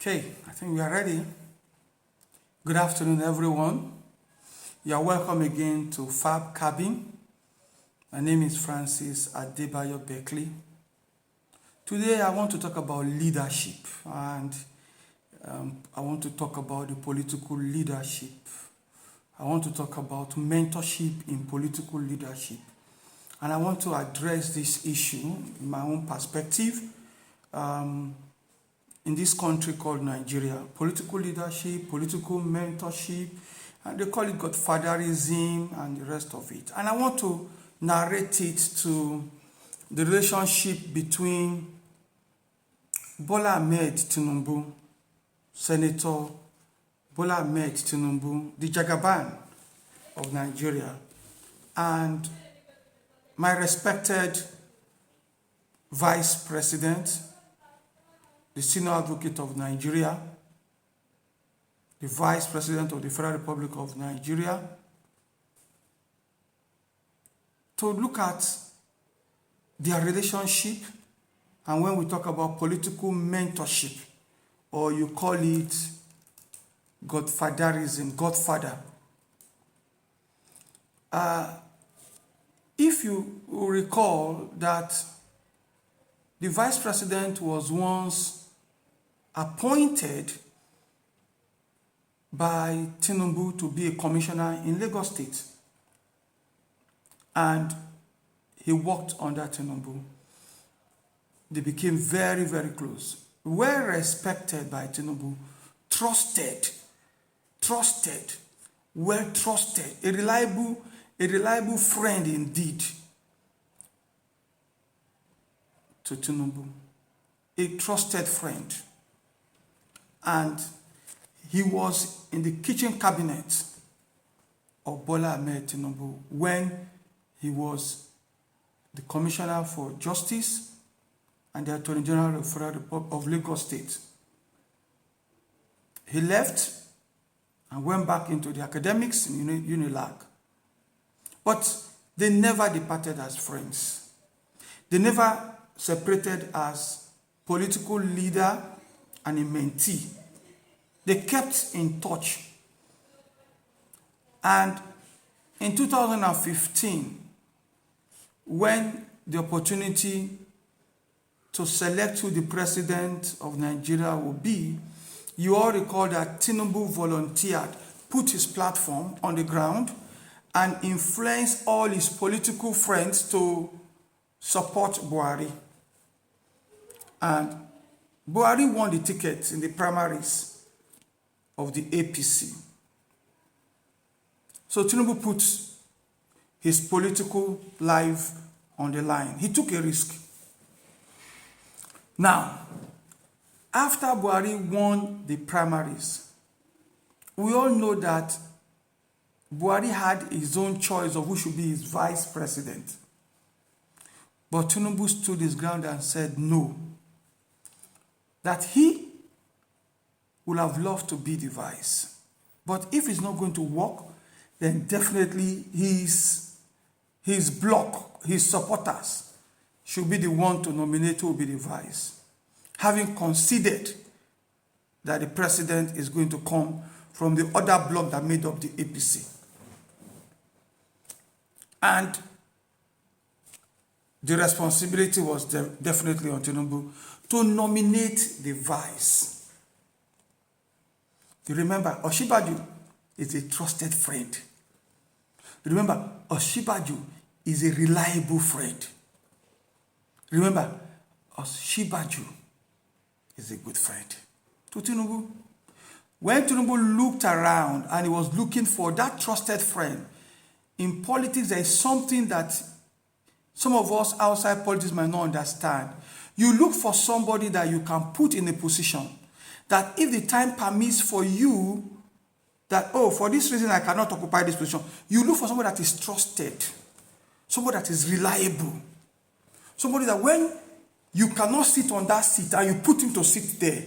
Okay, I think we are ready. Good afternoon, everyone. You are welcome again to Fab Cabin. My name is Francis Adebayo Beckley. Today, I want to talk about leadership, and I want to talk about the political leadership. I want to talk about mentorship in political leadership. And I want to address this issue in my own perspective. In this country called Nigeria, political leadership, political mentorship, and they call it godfatherism and the rest of it. And I want to narrate it to the relationship between Bola Ahmed Tinubu, Senator Bola Ahmed Tinubu, the Jagaban of Nigeria, and my respected Vice President, the Senior Advocate of Nigeria, the Vice President of the Federal Republic of Nigeria, to look at their relationship. And when we talk about political mentorship, or you call it godfatherism, godfather. If you recall that the Vice President was once appointed by Tinubu to be a commissioner in Lagos State. And he worked under Tinubu. They became very, very close. Well respected by Tinubu, trusted, well trusted, a reliable friend indeed to Tinubu, a trusted friend. And he was in the kitchen cabinet of Bola Ahmed Tinubu when he was the Commissioner for Justice and the Attorney General of Lagos State. He left and went back into the academics in Unilag. But they never departed as friends. They never separated as political leader and a mentee. They kept in touch. And in 2015, when the opportunity to select who the president of Nigeria will be, you all recall that Tinubu volunteered, put his platform on the ground, and influenced all his political friends to support Buhari. And Buhari won the ticket in the primaries of the APC. So Tinubu put his political life on the line. He took a risk. Now, after Buhari won the primaries, we all know that Buhari had his own choice of who should be his vice president. But Tinubu stood his ground and said no. That he would have loved to be the vice. But if it's not going to work, then definitely his bloc, his supporters, should be the one to nominate who will be the vice, having conceded that the president is going to come from the other bloc that made up the APC. And the responsibility was definitely on Tinubu to nominate the vice. You remember, Osibajo is a trusted friend. Remember, Osibajo is a reliable friend. Remember, Osibajo is a good friend to Tinubu. When Tinubu looked around and he was looking for that trusted friend, in politics there is something that some of us outside politics might not understand. You look for somebody that you can put in a position that if the time permits for you, that, oh, for this reason I cannot occupy this position, you look for somebody that is trusted, somebody that is reliable, somebody that when you cannot sit on that seat and you put him to sit there,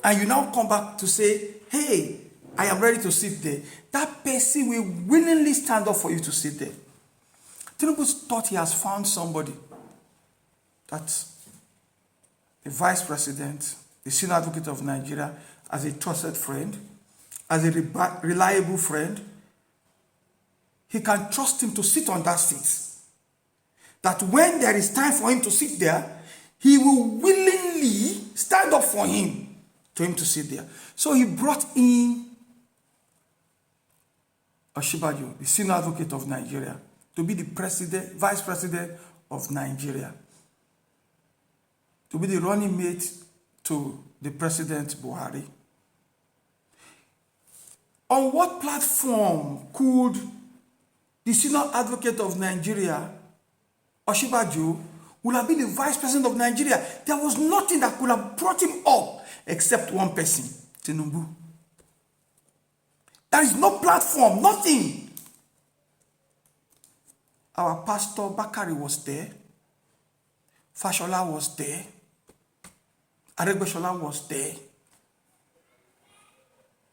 and you now come back to say, hey, I am ready to sit there, that person will willingly stand up for you to sit there. Tinubu thought he has found somebody that the vice president the senior advocate of Nigeria, as a trusted friend, as a reliable friend, he can trust him to sit on that seat. That when there is time for him to sit there, he will willingly stand up for him to sit there. So he brought in Osibajo, the senior advocate of Nigeria, to be the vice president of Nigeria, to be the running mate to the President Buhari. On what platform could the senior advocate of Nigeria, Osibajo, would have been the vice president of Nigeria? There was nothing that could have brought him up except one person, Tinubu. There is no platform, nothing. Our pastor Bakari was there. Fashola was there. Aregbesola was there.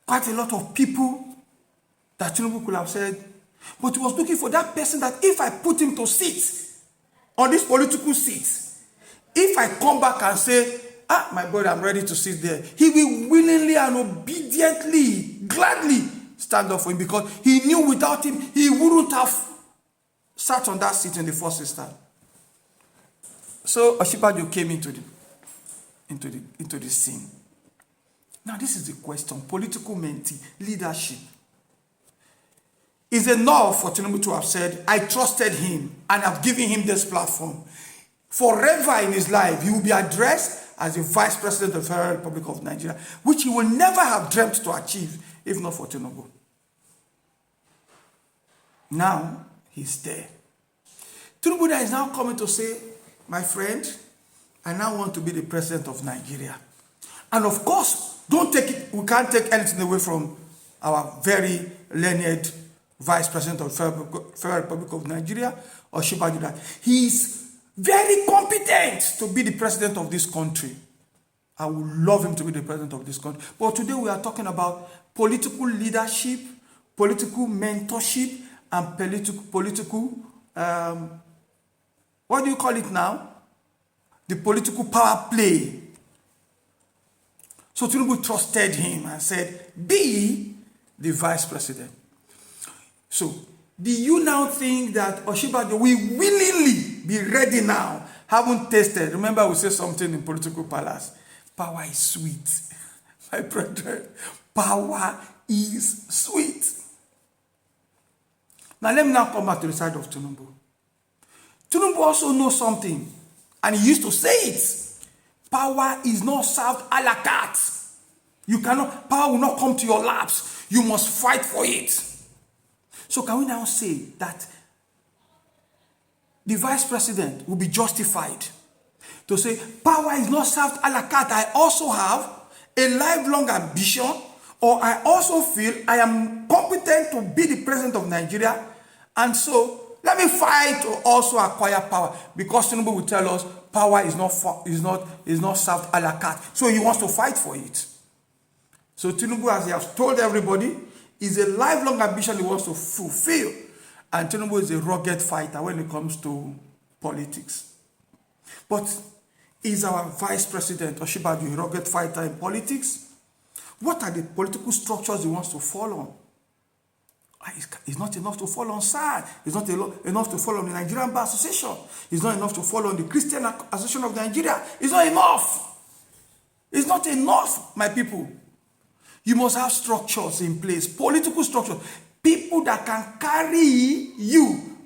Quite a lot of people that Tinubu could have said, but he was looking for that person that if I put him to sit on this political seat, if I come back and say, my brother, I'm ready to sit there, he will willingly and obediently, gladly stand up for him, because he knew without him, he wouldn't have sat on that seat in the first instance. So Osibajo came into the scene. Now this is the question: political mentee, leadership. Is enough for Tinubu to have said, I trusted him and have given him this platform. Forever in his life, he will be addressed as the Vice President of the Federal Republic of Nigeria, which he will never have dreamt to achieve if not for Tinubu. Now, he's there. Tinubu is now coming to say, my friend, I now want to be the President of Nigeria. And of course, we can't take anything away from our very learned Vice President of the Federal Republic of Nigeria, Osibajo. He is very competent to be the president of this country. I would love him to be the president of this country. But today we are talking about political leadership, political mentorship, and political what do you call it now? The political power play. So Tinubu trusted him and said, be the vice president. So, do you now think that Osibajo will willingly be ready now? Haven't tasted. Remember we said something in Political Palace. Power is sweet. My brethren, power is sweet. Now let me now come back to the side of Tinubu. Tinubu also knows something, and he used to say it. Power is not served a la carte. Power will not come to your laps. You must fight for it. So can we now say that the vice president will be justified to say, power is not served a la carte. I also have a lifelong ambition, or I also feel I am competent to be the president of Nigeria, and so let me fight to also acquire power, because Tinubu will tell us power is not served a la carte. So he wants to fight for it. So Tinubu, as he has told everybody, is a lifelong ambition he wants to fulfill. And Tinubu is a rugged fighter when it comes to politics. But is our vice president, Osibajo, a rugged fighter in politics? What are the political structures he wants to follow? It's not enough to follow on SAD. It's not enough to follow on the Nigerian Bar Association. It's not enough to follow on the Christian Association of Nigeria. It's not enough. It's not enough, my people. You must have structures in place, political structures, people that can carry you.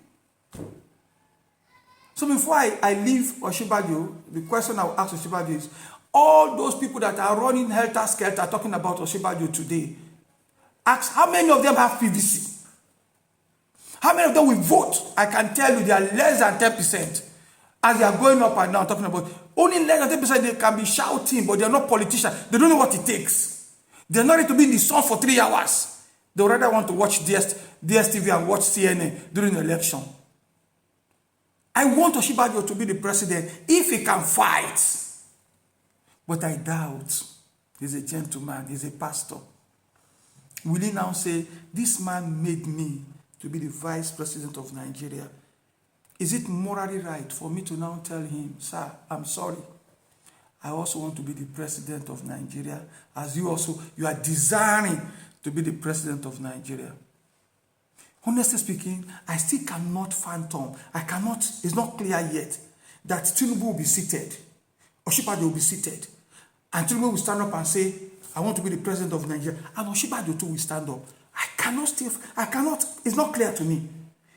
So before I leave Osibajo, the question I will ask Osibajo is, all those people that are running helter-skelter talking about Osibajo today, ask how many of them have PVC? How many of them will vote? I can tell you they are less than 10%. As they are going up and down talking about, only less than 10% they can be shouting, but they are not politicians. They don't know what it takes. They're not ready to be in the sun for 3 hours. They would rather want to watch DSTV and watch CNN during the election. I want Osibajo to be the president if he can fight. But I doubt. He's a gentleman. He's a pastor. Will he now say, this man made me to be the vice president of Nigeria? Is it morally right for me to now tell him, sir, I'm sorry. I also want to be the president of Nigeria, as you are desiring to be the president of Nigeria. Honestly speaking, I still cannot fathom, it's not clear yet, that Tinubu will be seated, Osibajo will be seated, and Tinubu will stand up and say, I want to be the president of Nigeria, and Osibajo too will stand up. It's not clear to me.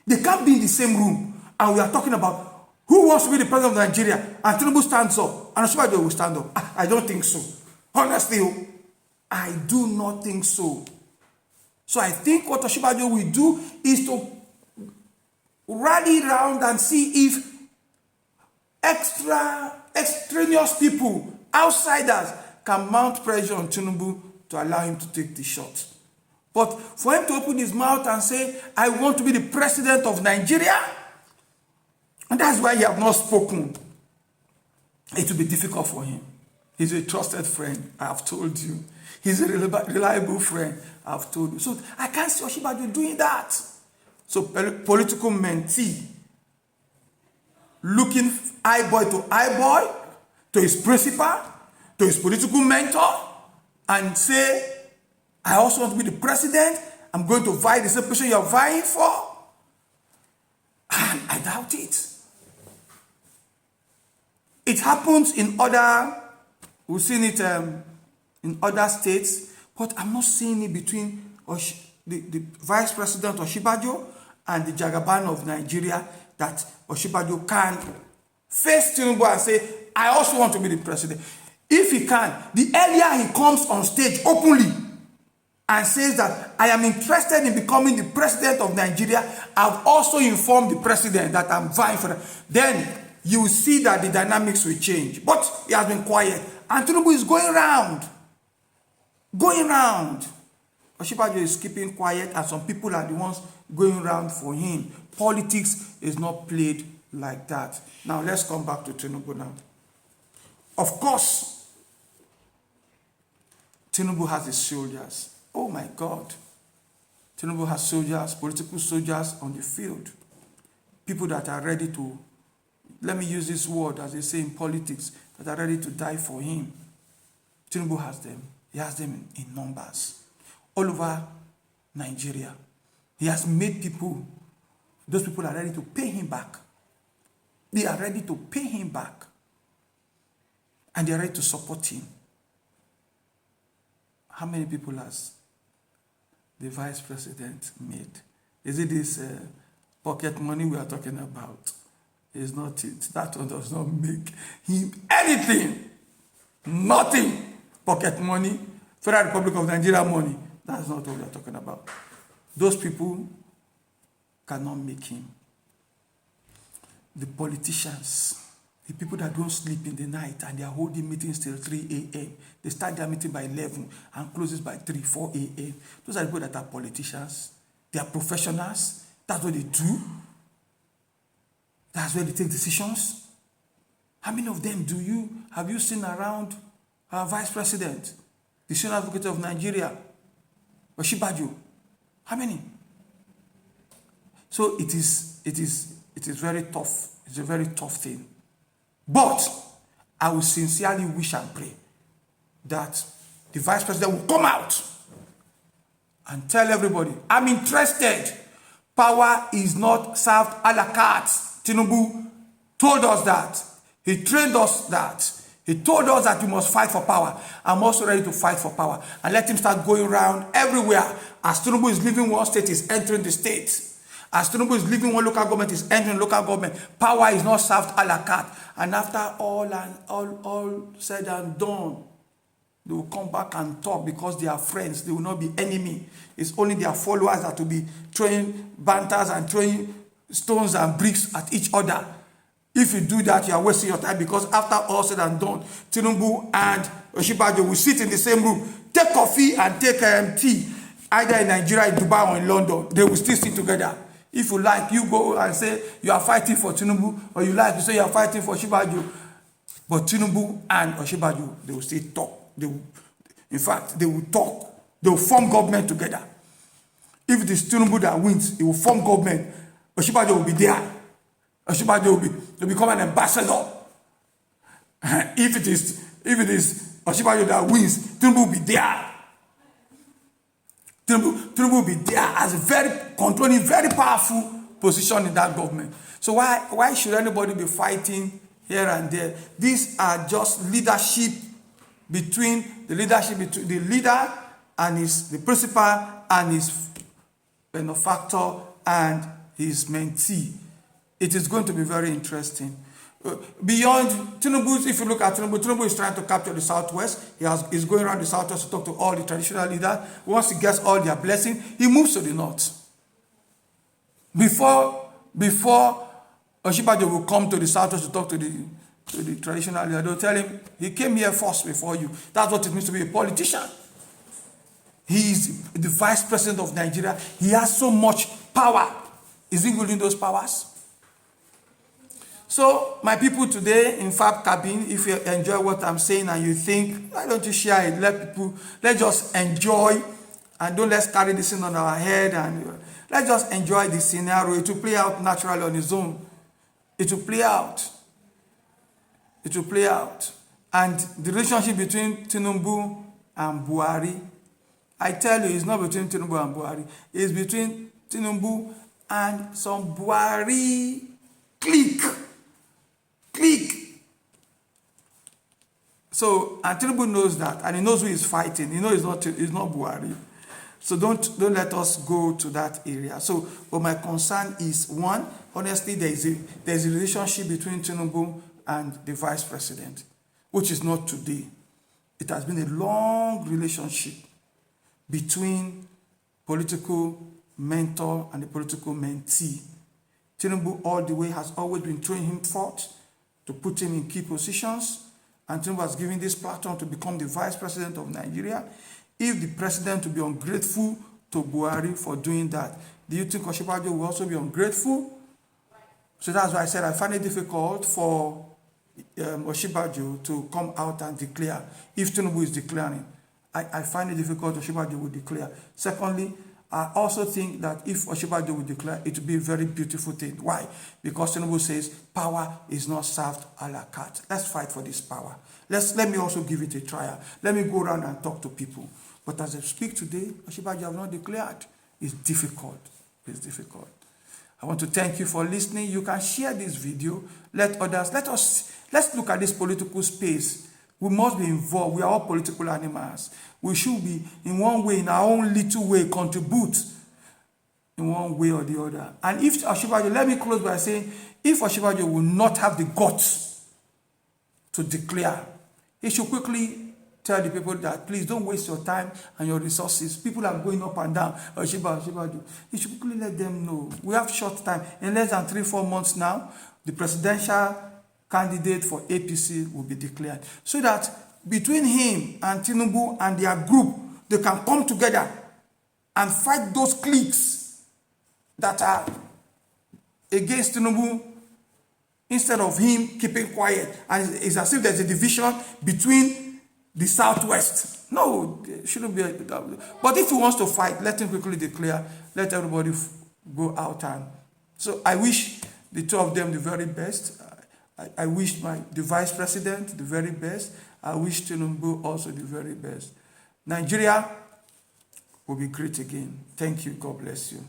They can't be in the same room, and we are talking about who wants to be the president of Nigeria, and Tinubu stands up, and Osibajo will stand up. I don't think so. Honestly, I do not think so. So I think what Osibajo will do is to rally around and see if extraneous people, outsiders, can mount pressure on Tinubu to allow him to take the shot. But for him to open his mouth and say, I want to be the president of Nigeria, and that's why he has not spoken, it will be difficult for him. He's a trusted friend, I have told you. He's a reliable friend, I've told you. So I can't see Osibajo doing that. So political mentee, looking eyeboy to eyeboy, to his principal, to his political mentor, and say, I also want to be the president. I'm going to vie the same position you're vying for. And I doubt it. It happens in we've seen it in other states, but I'm not seeing it between the Vice President Osibajo and the Jagaban of Nigeria, that Osibajo can face Tinubu and say, I also want to be the president. If he can, the earlier he comes on stage openly and says that I am interested in becoming the president of Nigeria, I've also informed the president that I'm vying for that, then you will see that the dynamics will change. But he has been quiet. And Tinubu is going round. Osibajo is keeping quiet, and some people are the ones going round for him. Politics is not played like that. Now let's come back to Tinubu now. Of course, Tinubu has his soldiers. Oh my God. Tinubu has soldiers, political soldiers on the field. People that are ready to, let me use this word as they say in politics, that are ready to die for him. Tinubu has them. He has them in numbers. All over Nigeria. He has made people, those people are ready to pay him back. They are ready to pay him back. And they are ready to support him. How many people has the vice president made? Is it this pocket money we are talking about? It's not it. That one does not make him anything. Nothing. Pocket money, Federal Republic of Nigeria money. That's not what we are talking about. Those people cannot make him. The politicians, the people that don't sleep in the night and they are holding meetings till 3 a.m. They start their meeting by 11 and closes by 3, 4 a.m. Those are the people that are politicians. They are professionals. That's what they do. That's where they take decisions. How many of them have you seen around our vice president, the senior advocate of Nigeria, Osibajo? How many? So it is very tough. It's a very tough thing. But I will sincerely wish and pray that the vice president will come out and tell everybody, I'm interested. Power is not served a la carte. Tinubu told us that. He trained us that. He told us that we must fight for power. I'm also ready to fight for power. And let him start going around everywhere. As Tinubu is leaving one state, he's entering the state. As Tinubu is leaving one local government, he's entering local government. Power is not served a la carte. And after all said and done, they will come back and talk because they are friends. They will not be enemy. It's only their followers that will be throwing banters and throwing stones and bricks at each other. If you do that, you are wasting your time, because after all said and done, Tinubu and Osibajo will sit in the same room, take coffee and take tea, either in Nigeria, in Dubai, or in London. They will still sit together. If you like, you go and say you are fighting for Tinubu, or you like to say you are fighting for Osibajo. But Tinubu and Osibajo, they will still talk. In fact, they will talk. They will form government together. If it is Tinubu that wins, he will form government. Osibajo will be there. Osibajo will become an ambassador. If it is if it is Osibajo that wins, Tinubu will be there. Tinubu will be there as a very controlling, very powerful position in that government. So why should anybody be fighting here and there? These are just leadership between the leader and the principal and his benefactor and his mentee. It is going to be very interesting. Beyond Tinubu, if you look at Tinubu is trying to capture the Southwest. He's going around the Southwest to talk to all the traditional leaders. Once he gets all their blessing, he moves to the North. Before Osibajo will come to the Southwest to talk to the traditional leader, they'll tell him, he came here first before you. That's what it means to be a politician. He is the vice president of Nigeria. He has so much power. Is he wielding those powers? So, my people today in Fab Cabin, if you enjoy what I'm saying and you think, why don't you share it? Let's just enjoy and let's carry this in on our head and let's just enjoy the scenario. It will play out naturally on its own. It will play out. It will play out. And the relationship between Tinubu and Buhari, I tell you, it's not between Tinubu and Buhari. It's between Tinubu and some Buhari clique. So, and Tinubu knows that, and he knows who he's fighting. He knows it's not Buhari. So don't let us go to that area. So, but my concern is, one, honestly, there is a relationship between Tinubu and the vice president, which is not today. It has been a long relationship between political mentor and the political mentee. Tinubu all the way has always been throwing him forth to put him in key positions, and Tinubu has given this platform to become the vice president of Nigeria. If the president will be ungrateful to Buhari for doing that, do you think Osibajo will also be ungrateful? So that's why I said I find it difficult for Osibajo to come out and declare. If Tinubu is declaring, I find it difficult Osibajo will declare. Secondly, I also think that if Osibajo will declare, it will be a very beautiful thing. Why? Because Tinubu says power is not served a la carte. Let's fight for this power. Let me also give it a trial. Let me go around and talk to people. But as I speak today, Osibajo have not declared. It's difficult. It's difficult. I want to thank you for listening. You can share this video. Let others, let's look at this political space. We must be involved. We are all political animals. We should be, in one way, in our own little way, contribute in one way or the other. And if Osibajo, let me close by saying, if Osibajo will not have the guts to declare, he should quickly tell the people that, please don't waste your time and your resources. People are going up and down. Osibajo. He should quickly let them know. We have short time. In less than 3-4 months now, the presidential candidate for APC will be declared. So that between him and Tinubu and their group, they can come together and fight those cliques that are against Tinubu, instead of him keeping quiet. And it's as if there's a division between the Southwest. No, there shouldn't be. But if he wants to fight, let him quickly declare. Let everybody go out. And so I wish the two of them the very best. I wish the vice president the very best. I wish Tinubu also the very best. Nigeria will be great again. Thank you. God bless you.